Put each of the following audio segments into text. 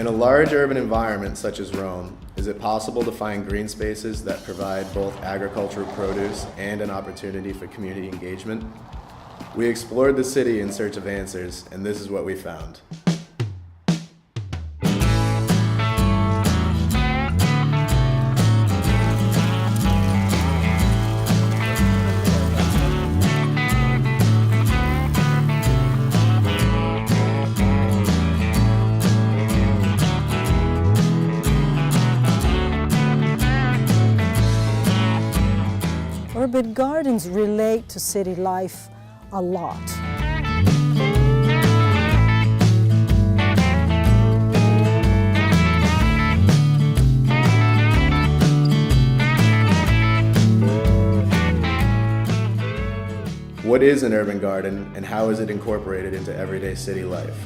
In a large urban environment such as Rome, is it possible to find green spaces that provide both agricultural produce and an opportunity for community engagement? We explored the city in search of answers, and this is what we found. Urban gardens relate to city life a lot. What is an urban garden, and how is it incorporated into everyday city life?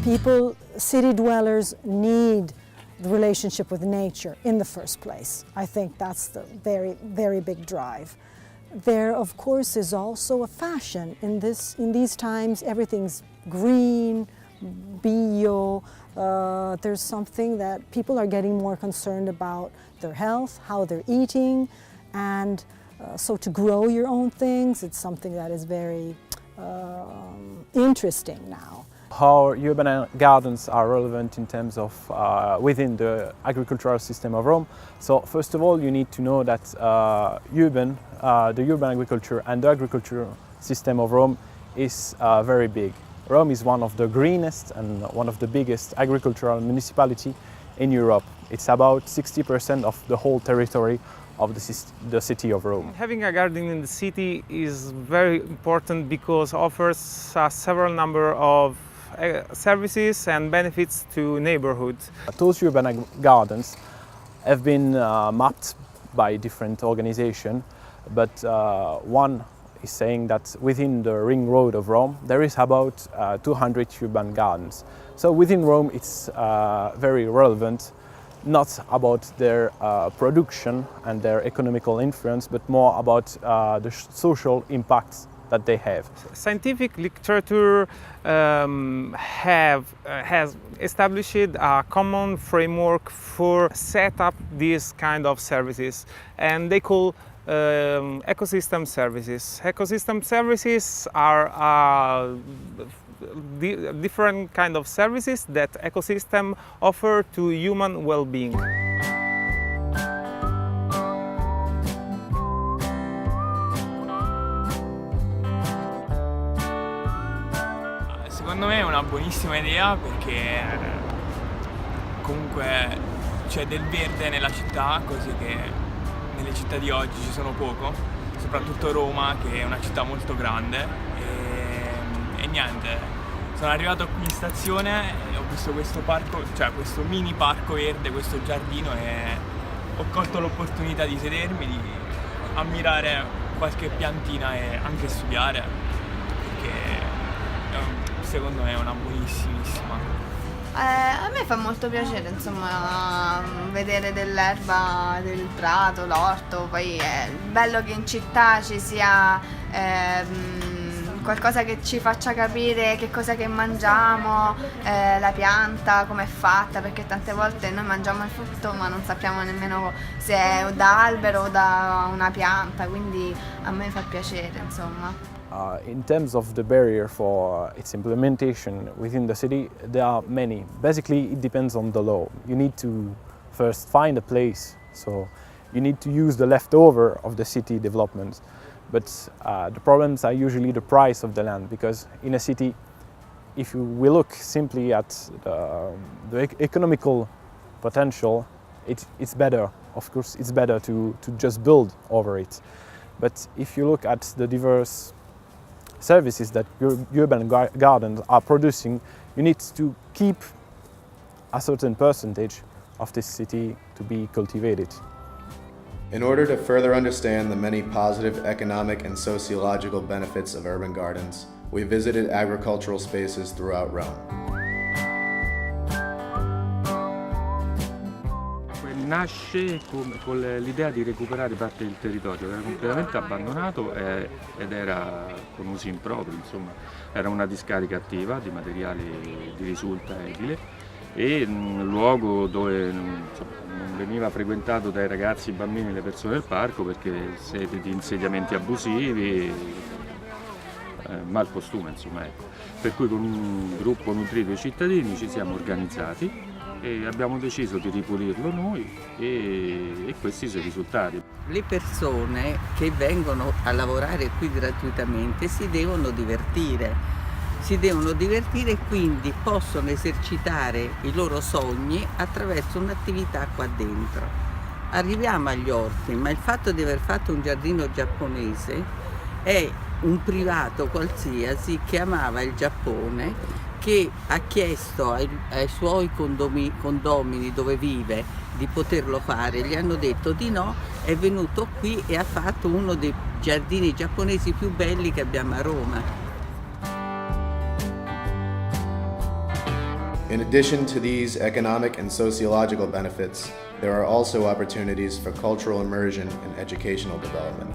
People, city dwellers, need the relationship with nature in the first place. I think that's the very, very big drive. There, of course, is also a fashion. In these times, everything's green, bio. There's something that people are getting more concerned about their health, how they're eating, and so to grow your own things, it's something that is very interesting now. How urban gardens are relevant in terms of within the agricultural system of Rome. So first of all, you need to know that the urban agriculture and the agricultural system of Rome is very big. Rome is one of the greenest and one of the biggest agricultural municipalities in Europe. It's about 60% of the whole territory of the city of Rome. Having a garden in the city is very important because it offers a several number of services and benefits to neighborhoods. Those urban gardens have been mapped by different organizations, but one is saying that within the ring road of Rome there is about 200 urban gardens. So within Rome it's very relevant, not about their production and their economical influence, but more about the social impacts that they have. Scientific literature has established a common framework for set up these kind of services, and they call ecosystem services. Ecosystem services are different kind of services that ecosystem offer to human well-being. Secondo me è una buonissima idea perché comunque c'è del verde nella città, cose che nelle città di oggi ci sono poco, soprattutto Roma che è una città molto grande e niente, sono arrivato qui in stazione e ho visto questo parco, cioè questo mini parco verde, questo giardino e ho colto l'opportunità di sedermi, di ammirare qualche piantina e anche studiare perché secondo me è una buonissimissima. A me fa molto piacere insomma vedere dell'erba, del prato, l'orto, poi è bello che in città ci sia qualcosa che ci faccia capire che cosa che mangiamo, la pianta, come è fatta, perché tante volte noi mangiamo il frutto ma non sappiamo nemmeno se è da albero o da una pianta, quindi a me fa piacere insomma. In terms of the barrier for its implementation within the city, there are many. Basically, it depends on the law. You need to first find a place, so you need to use the leftover of the city development. But the problems are usually the price of the land, because in a city, if we look simply at the economical potential, it's better. Of course, it's better to just build over it. But if you look at the diverse services that urban gardens are producing, you need to keep a certain percentage of this city to be cultivated. In order to further understand the many positive economic and sociological benefits of urban gardens, we visited agricultural spaces throughout Rome. nasce con l'idea di recuperare parte del territorio che era completamente abbandonato ed era con usi impropri, insomma, era una discarica attiva di materiali di risulta edile e un luogo dove insomma, non veniva frequentato dai ragazzi, i bambini e le persone del parco perché sede di insediamenti abusivi, malcostume, insomma, ecco. Per cui con un gruppo nutrito di cittadini ci siamo organizzati e abbiamo deciso di ripulirlo noi e questi sono i risultati. Le persone che vengono a lavorare qui gratuitamente si devono divertire e quindi possono esercitare i loro sogni attraverso un'attività qua dentro. Arriviamo agli orti, ma il fatto di aver fatto un giardino giapponese è un privato qualsiasi che amava il Giappone, che ha chiesto ai suoi condomini dove vive di poterlo fare, gli hanno detto di no, è venuto qui e ha fatto uno dei giardini giapponesi più belli che abbiamo a Roma. In addition to these economic and sociological benefits, there are also opportunities for cultural immersion and educational development.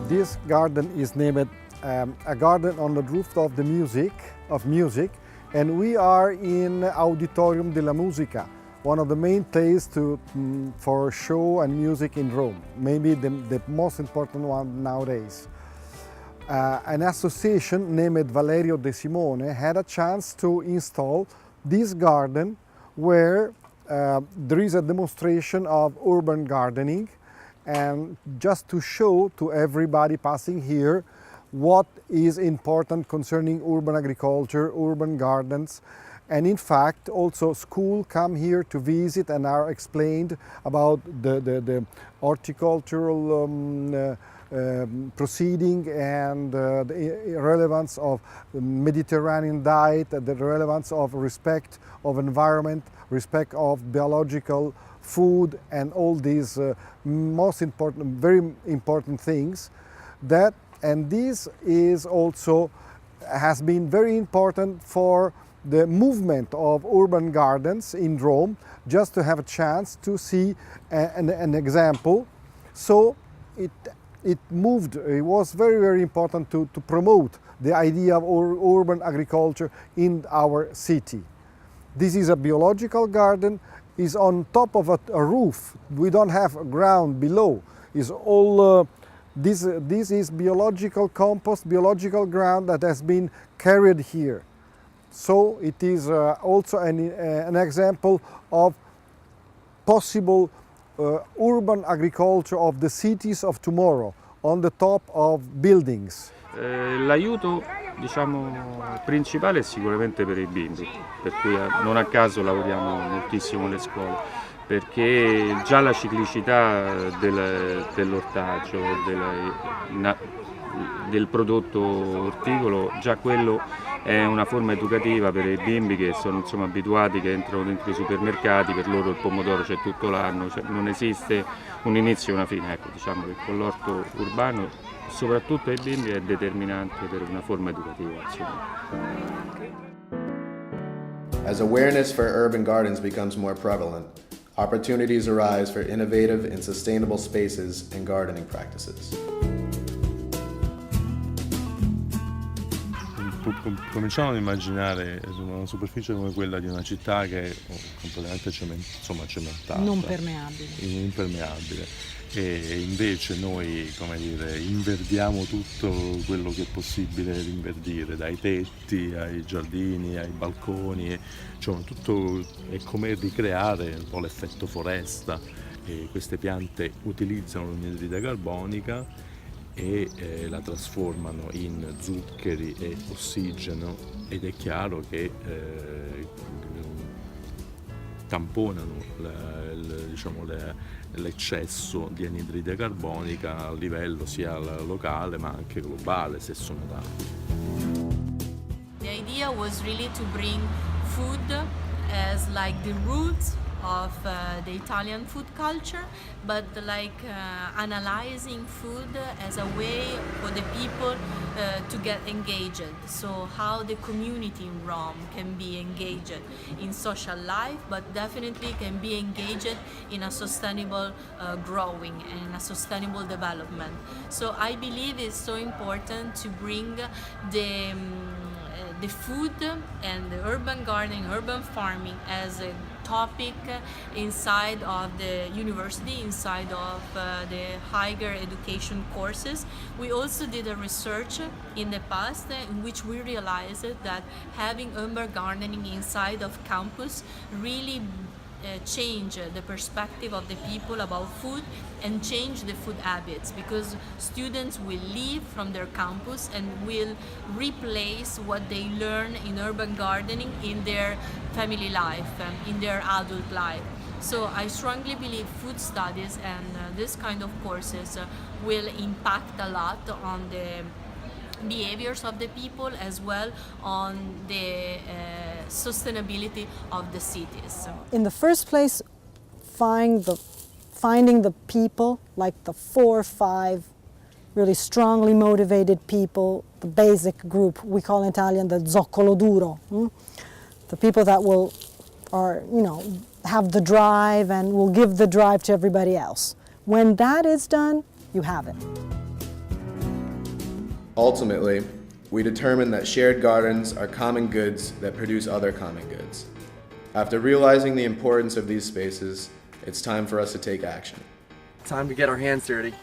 This garden is named a garden on the rooftop of music, and we are in Auditorium della Musica, one of the main places for show and music in Rome, maybe the most important one nowadays. An association named Valerio De Simone had a chance to install this garden where there is a demonstration of urban gardening, and just to show to everybody passing here what is important concerning urban agriculture, urban gardens, and in fact also schools come here to visit and are explained about the horticultural proceeding and the relevance of Mediterranean diet, the relevance of respect of environment, respect of biological food, and all these most important, very important things. And this is also has been very important for the movement of urban gardens in Rome, just to have a chance to see an example. So it moved. It was very, very important to promote the idea of urban agriculture in our city. This is a biological garden. Is on top of a roof. We don't have a ground below. Is all this is biological compost, biological ground that has been carried here. So it is also an example of possible urban agriculture of the cities of tomorrow on the top of buildings. L'aiuto, diciamo, principale è sicuramente per i bimbi, per cui non a caso lavoriamo moltissimo nelle scuole, perché già la ciclicità dell'ortaggi, del prodotto orticolo, già quello è una forma educativa per i bimbi che sono insomma abituati, che entrano dentro i supermercati, per loro il pomodoro c'è tutto l'anno, cioè non esiste un inizio e una fine. Ecco, diciamo che con l'orto urbano, soprattutto ai bimbi, è determinante per una forma educativa. As awareness for urban gardens becomes more prevalent, opportunities arise for innovative and sustainable spaces and gardening practices. Cominciamo ad immaginare una superficie come quella di una città che è completamente cementata, impermeabile, e invece noi, come dire, inverdiamo tutto quello che è possibile rinverdire, dai tetti ai giardini ai balconi, cioè tutto è come ricreare un po' l'effetto foresta, e queste piante utilizzano l'anidride carbonica e la trasformano in zuccheri e ossigeno, ed è chiaro che tamponano l'eccesso di anidride carbonica a livello sia locale ma anche globale, se sono tanti. The idea was really to bring food as like the roots of the Italian food culture, but like analyzing food as a way for the people to get engaged. So how the community in Rome can be engaged in social life, but definitely can be engaged in a sustainable growing and a sustainable development. So I believe it's so important to bring the food and the urban gardening, urban farming as a topic inside of the university, inside of the higher education courses. We also did a research in the past in which we realized that having urban gardening inside of campus really change the perspective of the people about food and change the food habits, because students will leave from their campus and will replace what they learn in urban gardening in their family life, in their adult life. So I strongly believe food studies and this kind of courses will impact a lot on the behaviors of the people, as well on the sustainability of the cities. In the first place, finding the people, like the 4 or 5 really strongly motivated people, the basic group, we call in Italian the zoccolo duro, the people that have the drive and will give the drive to everybody else. When that is done, you have it. Ultimately, we determined that shared gardens are common goods that produce other common goods. After realizing the importance of these spaces, it's time for us to take action. Time to get our hands dirty.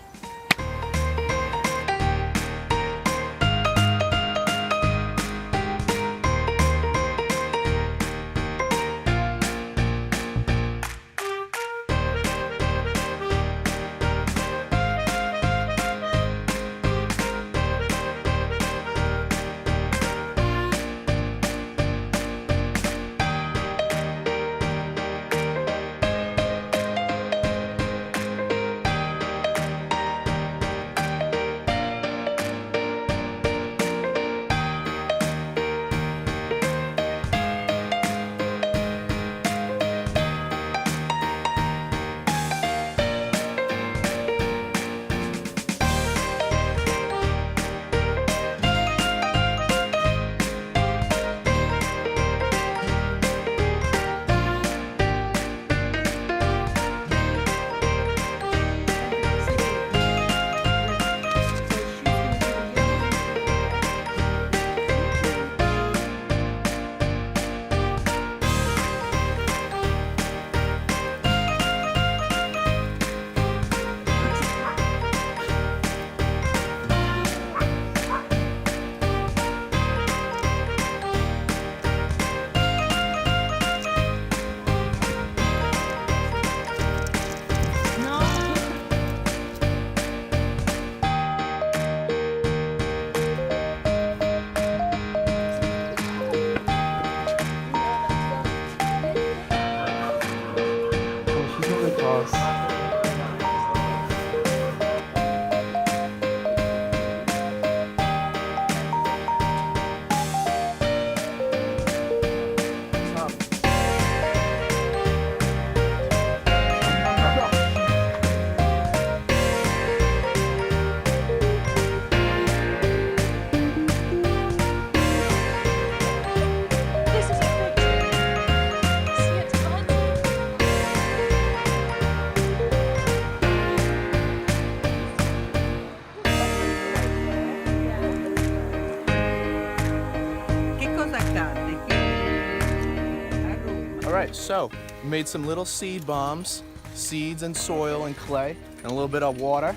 Alright, so we made some little seed bombs, seeds and soil and clay, and a little bit of water.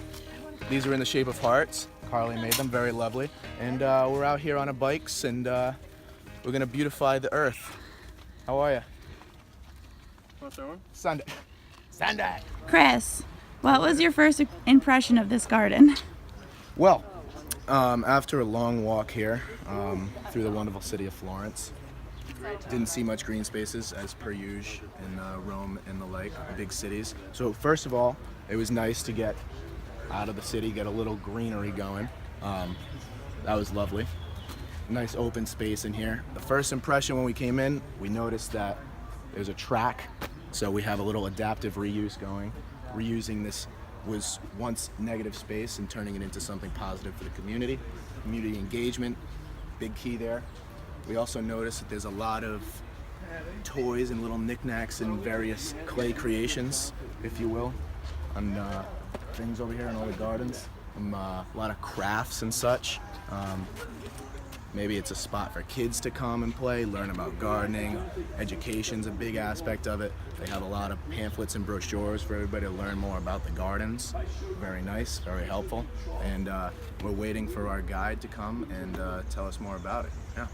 These are in the shape of hearts. Carly made them, very lovely. And we're out here on our bikes, and we're gonna beautify the earth. How are you? Sunday. Sunday! Chris, what was your first impression of this garden? Well, after a long walk here through the wonderful city of Florence, didn't see much green spaces as per usual in Rome and the like, big cities. So first of all, it was nice to get out of the city, get a little greenery going. That was lovely. Nice open space in here. The first impression when we came in, we noticed that there's a track So we have a little adaptive reuse going, reusing this was once negative space and turning it into something positive for the community. Community engagement, big key there. We also notice that there's a lot of toys and little knickknacks and various clay creations, if you will, on things over here in all the gardens. A lot of crafts and such. Maybe it's a spot for kids to come and play, learn about gardening. Education's a big aspect of it. They have a lot of pamphlets and brochures for everybody to learn more about the gardens. Very nice, very helpful. And we're waiting for our guide to come and tell us more about it. Yeah.